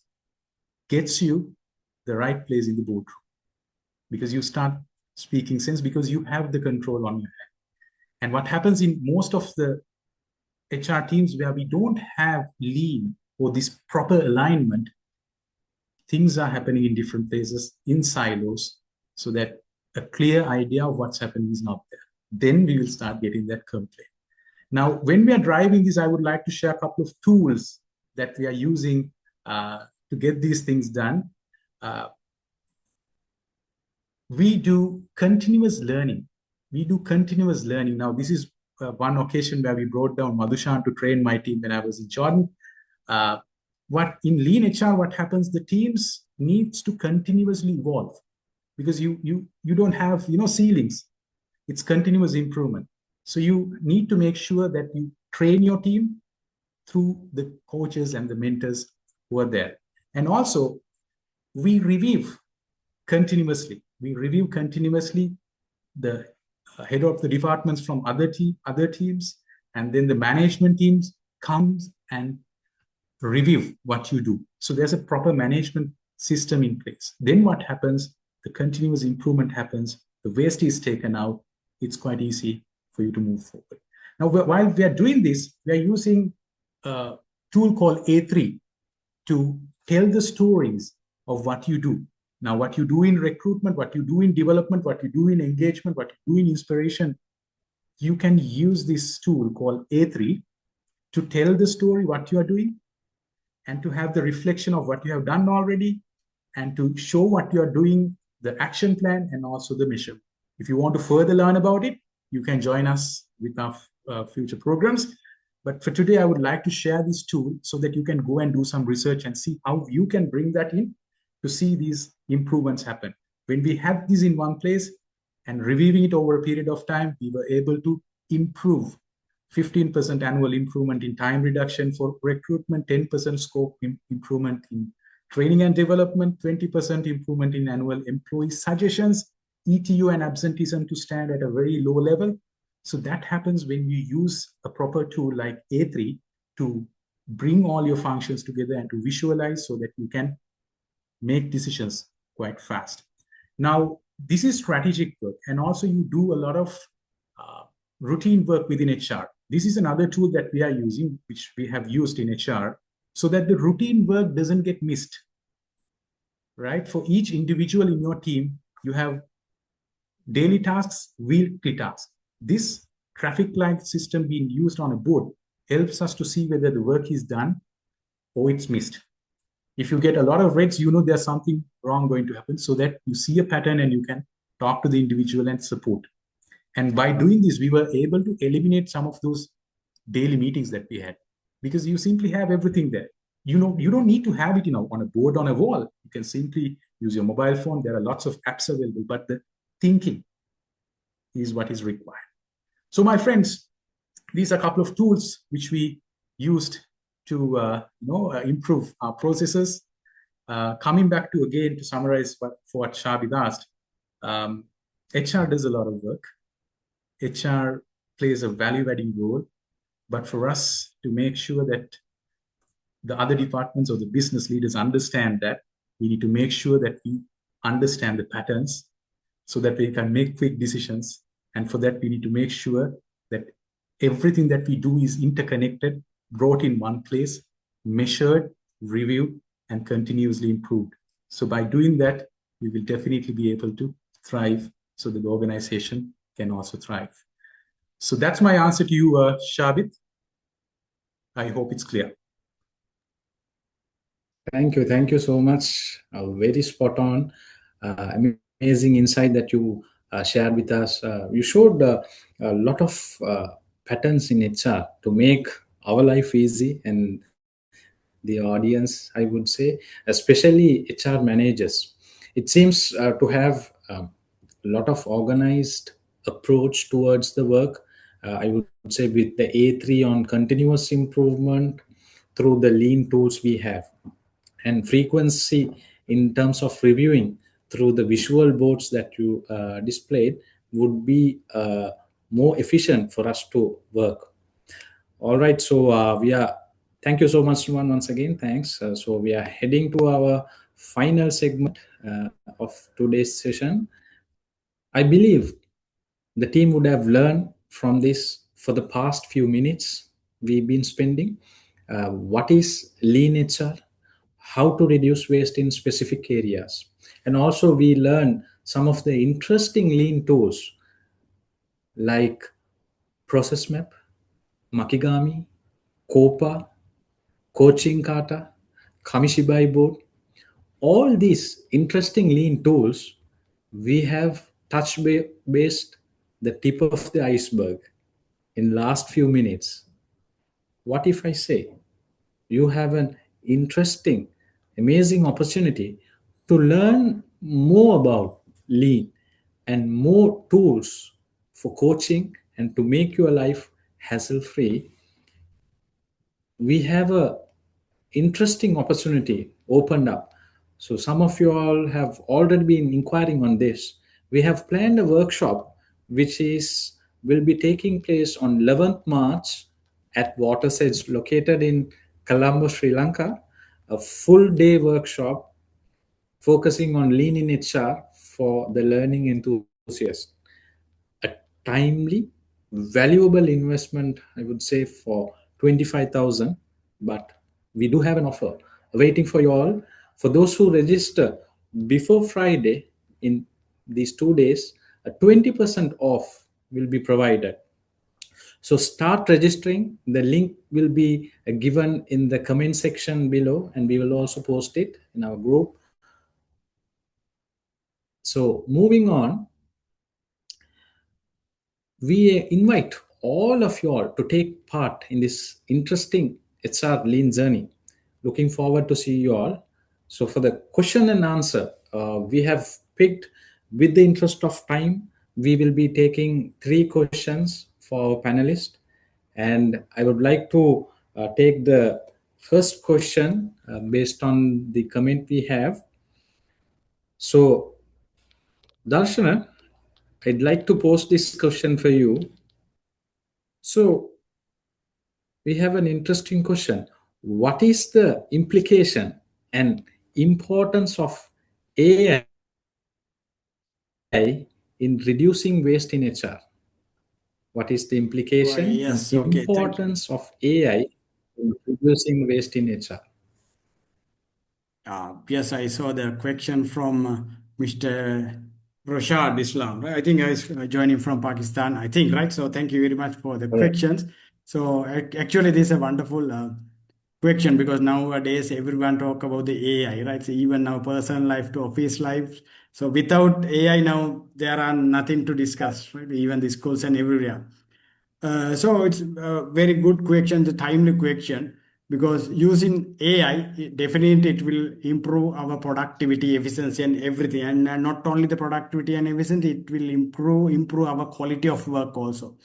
Speaker 4: gets you the right place in the boardroom, because you start speaking sense, because you have the control on your hand. And what happens in most of the HR teams where we don't have lean or this proper alignment, things are happening in different places, in silos, so that a clear idea of what's happening is not there. Then we will start getting that complaint. Now, when we are driving this, I would like to share a couple of tools that we are using to get these things done. We do continuous learning. Now, this is one occasion where we brought down Madhushan to train my team when I was in Jordan. What in lean HR, what happens, the teams needs to continuously evolve, because you don't have ceilings. It's continuous improvement. So you need to make sure that you train your team through the coaches and the mentors who are there. And also, we review continuously. The head of the departments from other teams, and then the management teams comes and review what you do. So there's a proper management system in place. Then what happens? The continuous improvement happens. The waste is taken out. It's quite easy for you to move forward. Now, while we are doing this, we are using a tool called A3 to tell the stories of what you do. Now, what you do in recruitment, what you do in development, what you do in engagement, what you do in inspiration, you can use this tool called A3 to tell the story, what you are doing, and to have the reflection of what you have done already, and to show what you are doing, the action plan, and also the mission. If you want to further learn about it, you can join us with our future programs. But for today, I would like to share this tool so that you can go and do some research and see how you can bring that in to see these improvements happen. When we have this in one place and reviewing it over a period of time, we were able to improve 15% annual improvement in time reduction for recruitment, 10% scope improvement in training and development, 20% improvement in annual employee suggestions, ETU and absenteeism to stand at a very low level. So that happens when you use a proper tool like A3 to bring all your functions together and to visualize so that you can make decisions quite fast. Now, this is strategic work, and also you do a lot of routine work within HR. This is another tool that we are using, which we have used in HR, so that the routine work doesn't get missed, right? For each individual in your team, you have daily tasks, weekly tasks. This traffic light system being used on a board helps us to see whether the work is done or it's missed. If you get a lot of reds, you know there's something wrong going to happen, so that you see a pattern and you can talk to the individual and support. And by doing this, we were able to eliminate some of those daily meetings that we had, because you simply have everything there. You don't need to have it on a board, on a wall. You can simply use your mobile phone. There are lots of apps available, but the thinking is what is required. So my friends, these are a couple of tools which we used to improve our processes. Coming back to, again, to summarize what Shabit asked, HR does a lot of work. HR plays a value-adding role, but for us to make sure that the other departments or the business leaders understand that, we need to make sure that we understand the patterns so that we can make quick decisions. And for that, we need to make sure that everything that we do is interconnected, brought in one place, measured, reviewed, and continuously improved. So by doing that, we will definitely be able to thrive so that the organization can also thrive. So that's my answer to you, Shabit. I hope it's clear.
Speaker 1: Thank you so much. Very spot on, amazing insight that you shared with us. You showed a lot of patterns in HR to make our life easy, and the audience, I would say, especially HR managers. It seems to have a lot of organized approach towards the work. I would say with the A3 on continuous improvement through the lean tools we have, and frequency in terms of reviewing through the visual boards that you displayed would be more efficient for us to work. All right, so we are, thank you so much, Suman, once again, thanks. So we are heading to our final segment of today's session. I believe the team would have learned from this for the past few minutes we've been spending. What is lean HR, how to reduce waste in specific areas, and also we learn some of the interesting lean tools like process map, Makigami, Copa, coaching kata, Kamishibai board. all these interesting lean tools, we have based the tip of the iceberg in last few minutes. What if I say you have an interesting, amazing opportunity to learn more about lean and more tools for coaching and to make your life hassle free? We have a interesting opportunity opened up. So some of you all have already been inquiring on this. We have planned a workshop which is will be taking place on 11th March at Watersedge located in Colombo, Sri Lanka, a full day workshop focusing on lean in HR for the learning enthusiast. A timely, valuable investment, I would say, for 25,000. But we do have an offer waiting for you all. For those who register before Friday in these 2 days, a 20% off will be provided. So start registering. The link will be given in the comment section below, and we will also post it in our group. So moving on, we invite all of you all to take part in this interesting HR lean journey. Looking forward to see you all. So for the question and answer, we have picked, with the interest of time, we will be taking 3 questions for our panelists. And I would like to take the first question based on the comment we have. So, Darshana, I'd like to pose this question for you. So, we have an interesting question. What is the implication and importance of AI in reducing waste in HR? What is the
Speaker 2: Right,
Speaker 1: implication and
Speaker 2: yes, okay, thank you.
Speaker 1: importance of AI in reducing waste in HR?
Speaker 2: Yes, I saw the question from Mr. Roshad Islam, right? I think I was joining from Pakistan, I think, right? So thank you very much for the
Speaker 1: Correct.
Speaker 2: questions. So actually, this is a wonderful question because nowadays everyone talk about the AI, right? So even now personal life to office life. So without AI now, there are nothing to discuss, right? Even the schools and everywhere. So it's a very good question, the timely question, because using AI, definitely it will improve our productivity, efficiency, and everything. And not only the productivity and efficiency, it will improve our quality of work also.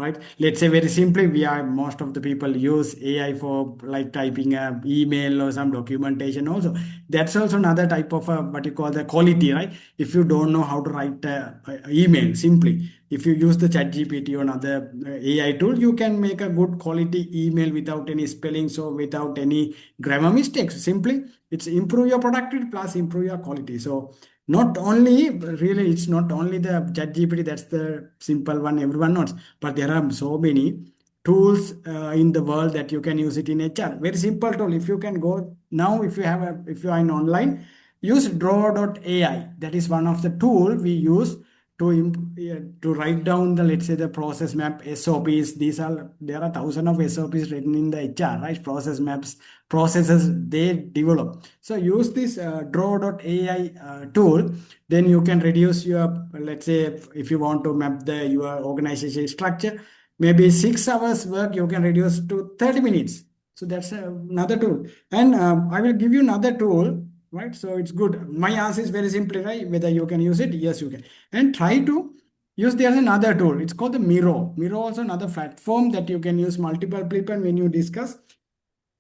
Speaker 2: Right? Let's say very simply, we are most of the people use AI for like typing a email or some documentation. Also, that's also another type of what you call the quality, right? If you don't know how to write a email, simply if you use the chat GPT or another AI tool, you can make a good quality email without any spellings or without any grammar mistakes. Simply, it's improve your productivity plus improve your quality. So not only really, it's not only the chat GPT, that's the simple one everyone knows, but there are so many tools in the world that you can use it in HR. Very simple tool. If you can go now, if you are in online, use draw.ai. That is one of the tool we use to write down the, let's say, the process map SOPs. There are thousands of SOPs written in the HR, right? Process maps, processes they develop. So use this draw.ai tool. Then you can reduce your, let's say, if you want to map your organization structure, maybe 6 hours work you can reduce to 30 minutes. So that's another tool. And I will give you another tool, right? So it's good. My answer is very simply, right? Whether you can use it, yes, you can. And try to use, there's another tool. It's called the Miro. Miro also another platform that you can use multiple people when you discuss.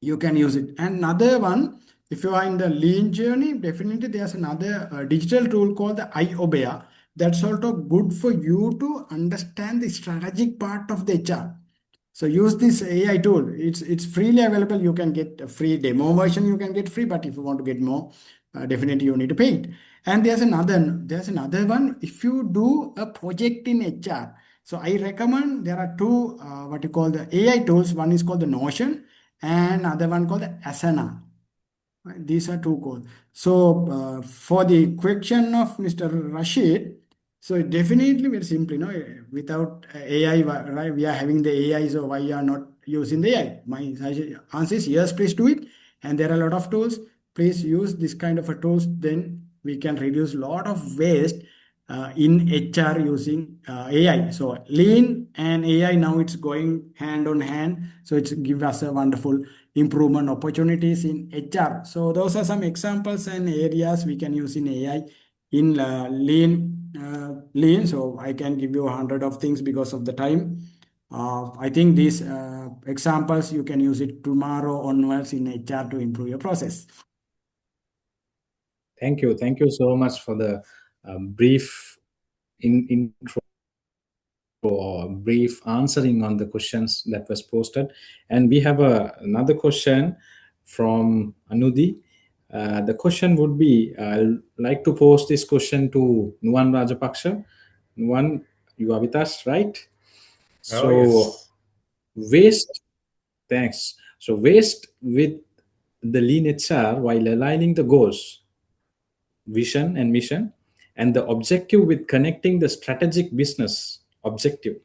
Speaker 2: You can use it. And another one, if you are in the lean journey, definitely there's another digital tool called the iObea. That's also good for you to understand the strategic part of the HR. So use this AI tool. It's freely available. You can get a free demo version. You can get free, but if you want to get more, definitely you need to pay it. And there's another one. If you do a project in HR, so I recommend there are two what you call the AI tools. One is called the Notion, and other one called the Asana. Right? These are two goals. So for the question of Mr. Rashid, so definitely very simply, no, without AI, right? We are having the AI, so why you are not using the AI? My answer is yes, please do it. And there are a lot of tools. please use this kind of a tools. Then we can reduce a lot of waste in HR using AI. So lean and AI now it's going hand on hand. So it's give us a wonderful improvement opportunities in HR. So those are some examples and areas we can use in AI in lean. So I can give you 100 of things because of the time. I think these examples you can use it tomorrow onwards in HR to improve your process.
Speaker 1: Thank you so much for the brief intro or brief answering on the questions that was posted. And we have another question from Anudhi. The question would be, I'd like to pose this question to Nuwan Rajapaksha. Nuwan, you are with us, right?
Speaker 4: Oh,
Speaker 1: So
Speaker 4: yes.
Speaker 1: waste, thanks. So waste with the lean HR while aligning the goals, vision and mission, and the objective with connecting the strategic business objective.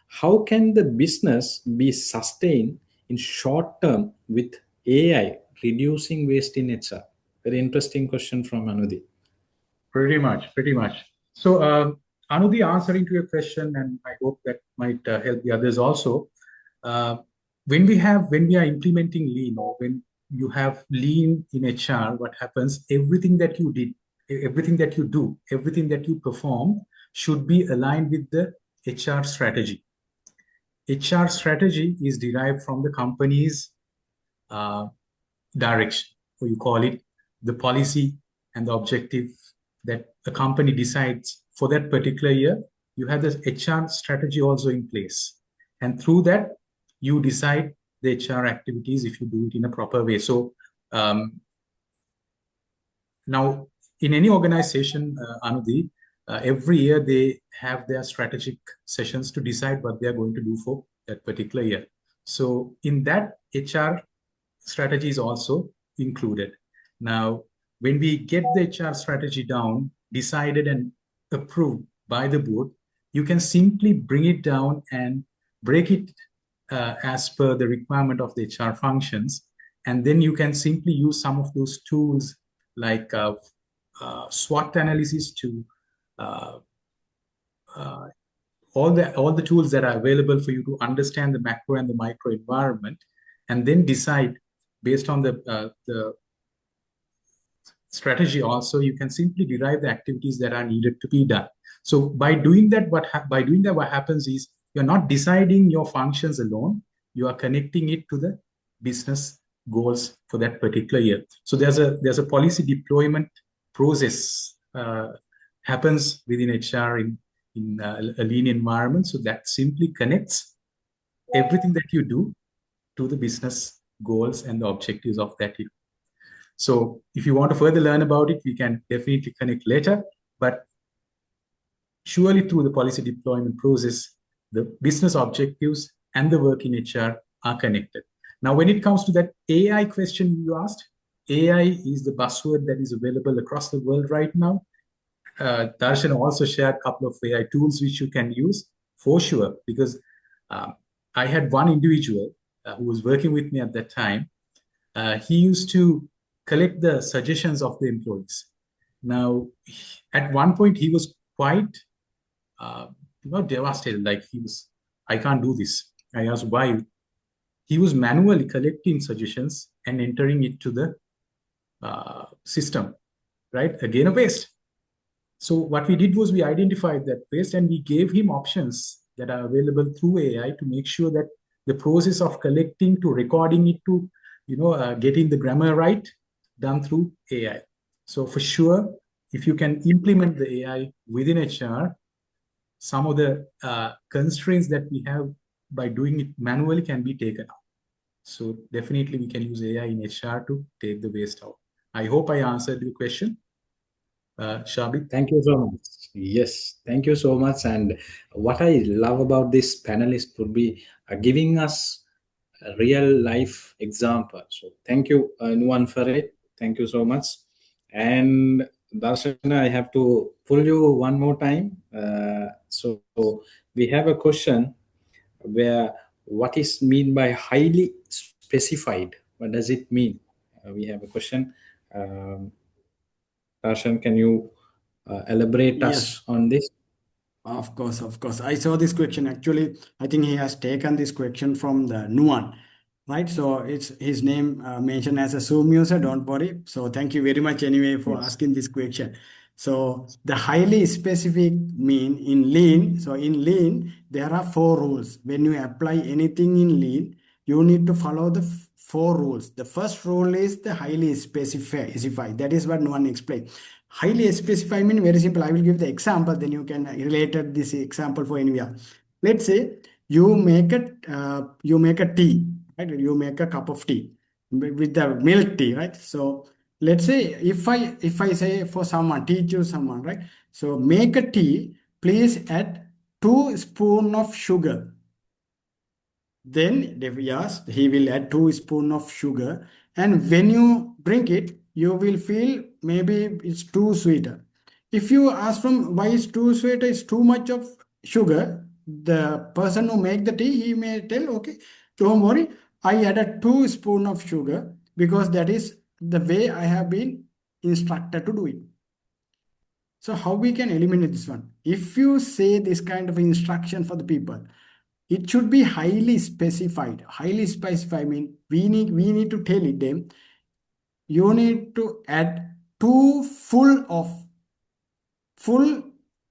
Speaker 1: How can the business be sustained in short term with AI reducing waste in HR? Very interesting question from Anudhi.
Speaker 4: Pretty much. So, Anudhi, answering to your question, and I hope that might help the others also. When we are implementing lean, or when you have lean in HR, what happens? Everything that you did, everything that you do, everything that you perform should be aligned with the HR strategy. HR strategy is derived from the company's direction, or you call it the policy and the objective that the company decides for that particular year. You have this HR strategy also in place. And through that, you decide the HR activities if you do it in a proper way. So now, in any organization, Anudhi, every year they have their strategic sessions to decide what they are going to do for that particular year. So in that, HR strategy is also included. Now, when we get the HR strategy down, decided and approved by the board, you can simply bring it down and break it as per the requirement of the HR functions. And then you can simply use some of those tools like SWOT analysis to all the tools that are available for you to understand the macro and the micro environment, and then decide based on the strategy. Also, you can simply derive the activities that are needed to be done. So by doing that, what happens is you're not deciding your functions alone. You are connecting it to the business goals for that particular year. So there's a policy deployment process happens within HR in a lean environment. So that simply connects everything that you do to the business goals and the objectives of that year. So if you want to further learn about it, we can definitely connect later. But surely through the policy deployment process, the business objectives and the work in HR are connected. Now, when it comes to that AI question you asked, AI is the buzzword that is available across the world right now. Darshan also shared a couple of AI tools which you can use for sure, because I had one individual who was working with me at that time. He used to collect the suggestions of the employees. Now, at one point, he was quite devastated. Like I can't do this. I asked why. He was manually collecting suggestions and entering it to the system, right? Again, a waste. So what we did was we identified that waste and we gave him options that are available through AI to make sure that the process of collecting to recording it to, getting the grammar right, done through AI. So for sure, if you can implement the AI within HR, some of the constraints that we have by doing it manually can be taken out. So definitely we can use AI in HR to take the waste out. I hope I answered your question. Shabit.
Speaker 1: Thank you so much. Yes, thank you so much. And what I love about this panelist would be giving us a real life example. So thank you, Nuwan, for it. Thank you so much. And Darshana, I have to pull you one more time. So we have a question where what is mean by highly specified? What does it mean? We have a question. Darshan, can you elaborate
Speaker 2: Yes.
Speaker 1: us on this?
Speaker 2: Of course, of course. I saw this question. Actually, I think he has taken this question from the Nuan, right? So it's his name mentioned as a Zoom user. Don't worry. So thank you very much anyway for
Speaker 1: Yes.
Speaker 2: asking this question. So the highly specific mean in lean. So in lean, there are four rules. When you apply anything in lean, you need to follow the four rules. The first rule is the highly specify. That is what Nuan explained. Highly specify mean very simple. I will give the example, then you can relate this example for anywhere. Let's say you make a tea, right? You make a cup of tea with the milk tea, right? So let's say if I say for someone, teach you someone, right? So make a tea, please add 2 spoons of sugar. Then yes, he will add 2 spoons of sugar, and when you drink it, you will feel maybe it's too sweeter. If you ask from why it's too sweet, it's too much of sugar, the person who make the tea, he may tell, okay, don't worry, I added 2 spoons of sugar because that is the way I have been instructed to do it. So how we can eliminate this one? If you say this kind of instruction for the people, it should be highly specified. Highly specified mean we need to tell it them, you need to add two full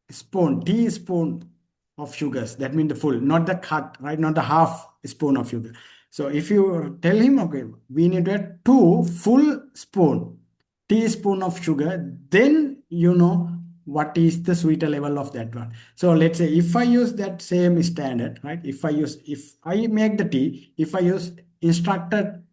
Speaker 2: spoon, teaspoon of sugars. That means the full, not the cut, right? Not the half spoon of sugar. So if you tell him, okay, we need to add 2 full teaspoon of sugar, then you know what is the sweeter level of that one. So let's say if I use that same standard, right? If I make the tea, if I use instructed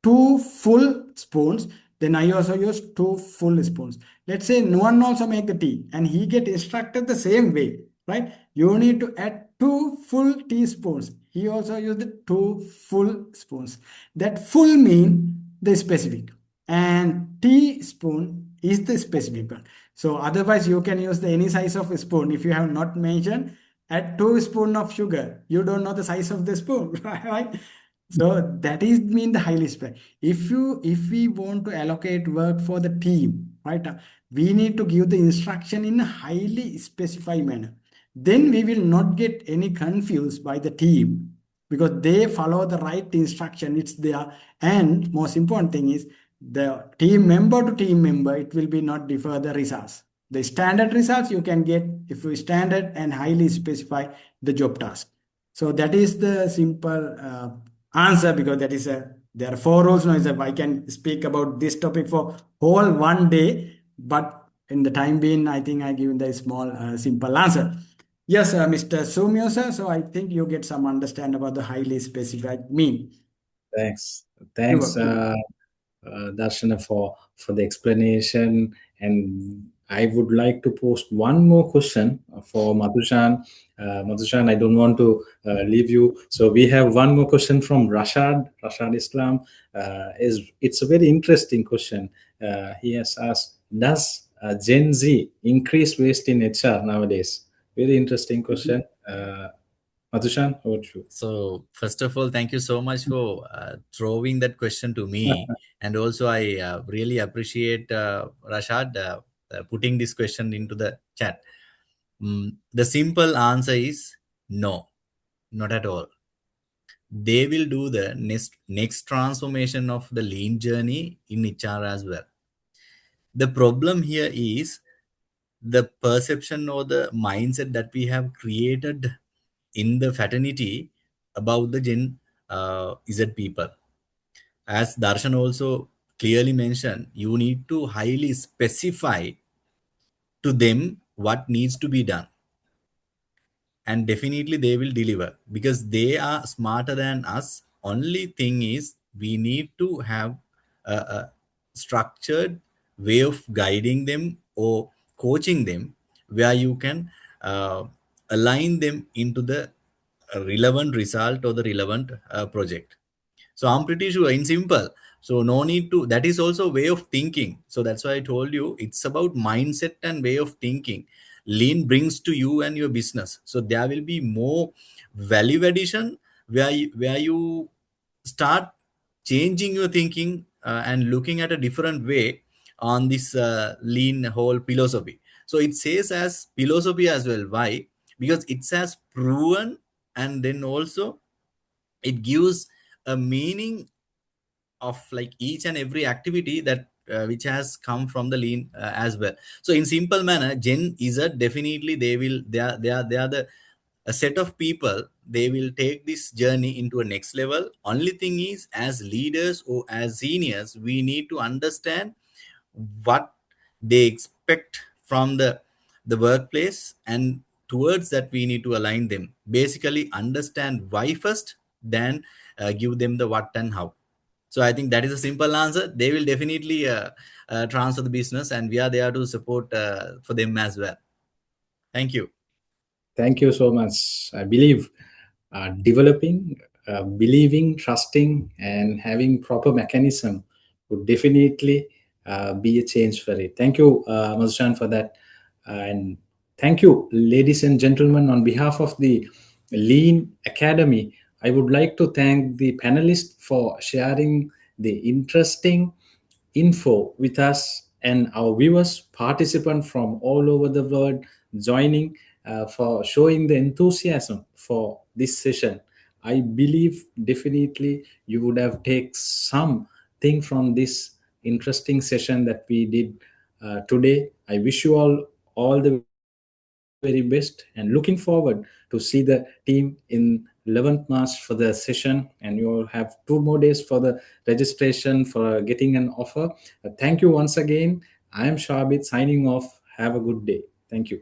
Speaker 2: 2 full spoons, then I also use 2 full spoons. Let's say no one also make the tea and he get instructed the same way, right? You need to add 2 full teaspoons. He also used the 2 full spoons. That full mean the specific, and teaspoon is the specific one. So otherwise you can use the any size of a spoon. If you have not mentioned, add 2 spoons of sugar, you don't know the size of the spoon, right? So that is mean the highly spec. If we want to allocate work for the team, right? We need to give the instruction in a highly specified manner. Then we will not get any confused by the team because they follow the right instruction. It's there. And most important thing is the team member to team member, it will be not differ the results. The standard results you can get if you standard and highly specify the job task. So that is the simple answer, because that is a there are four rules now. I can speak about this topic for whole one day, but in the time being, I think I given the small simple answer. Yes, Mr. Sumyosa. So I think you get some understand about the highly specified mean.
Speaker 1: Thanks.
Speaker 2: You're
Speaker 1: Thanks,
Speaker 2: welcome.
Speaker 1: Darshana, for the explanation. And I would like to post one more question for Madhushan. Madhushan, I don't want to leave you. So we have one more question from Rashad Islam. It's a very interesting question. He has asked, does Gen Z increase waste in HR nowadays? Very interesting
Speaker 2: Mhm.
Speaker 1: question. Madhushan, over to you.
Speaker 3: So, first of all, thank you so much for throwing that question to me. And also, I really appreciate Rashad putting this question into the chat. The simple answer is no, not at all. They will do the next transformation of the lean journey in HR as well. The problem here is the perception or the mindset that we have created in the fraternity about the Gen Z people. As Darshan also clearly mentioned, you need to highly specify to them what needs to be done, and definitely they will deliver because they are smarter than us. Only thing is we need to have a structured way of guiding them or coaching them where you can align them into the relevant result or the relevant project. So I'm pretty sure in simple. So no need to, that is also way of thinking. So that's why I told you it's about mindset and way of thinking. Lean brings to you and your business. So there will be more value addition where you start changing your thinking and looking at a different way on this lean whole philosophy. So it says as philosophy as well. Why? Because it's as proven, and then also it gives a meaning of like each and every activity that which has come from the lean as well. So in simple manner, Gen Z definitely they are the a set of people, they will take this journey into a next level. Only thing is, as leaders or as seniors, we need to understand what they expect from the workplace, and towards that we need to align them. Basically understand why first, then give them the what and how. So I think that is a simple answer. They will definitely transfer the business, and we are there to support for them as well. Thank you.
Speaker 1: Thank you so much. I believe developing, believing, trusting, and having proper mechanism would definitely be a change for it. Thank you, Mazushan, for that. And thank you, ladies and gentlemen, on behalf of the Lean Academy. I would like to thank the panelists for sharing the interesting info with us, and our viewers, participants from all over the world joining, for showing the enthusiasm for this session. I believe definitely you would have taken something from this interesting session that we did today. I wish you all the very best, and looking forward to see the team in 11th March for the session. And you all have 2 more days for the registration for getting an offer. Thank you once again. I am Shabit signing off. Have a good day. Thank you.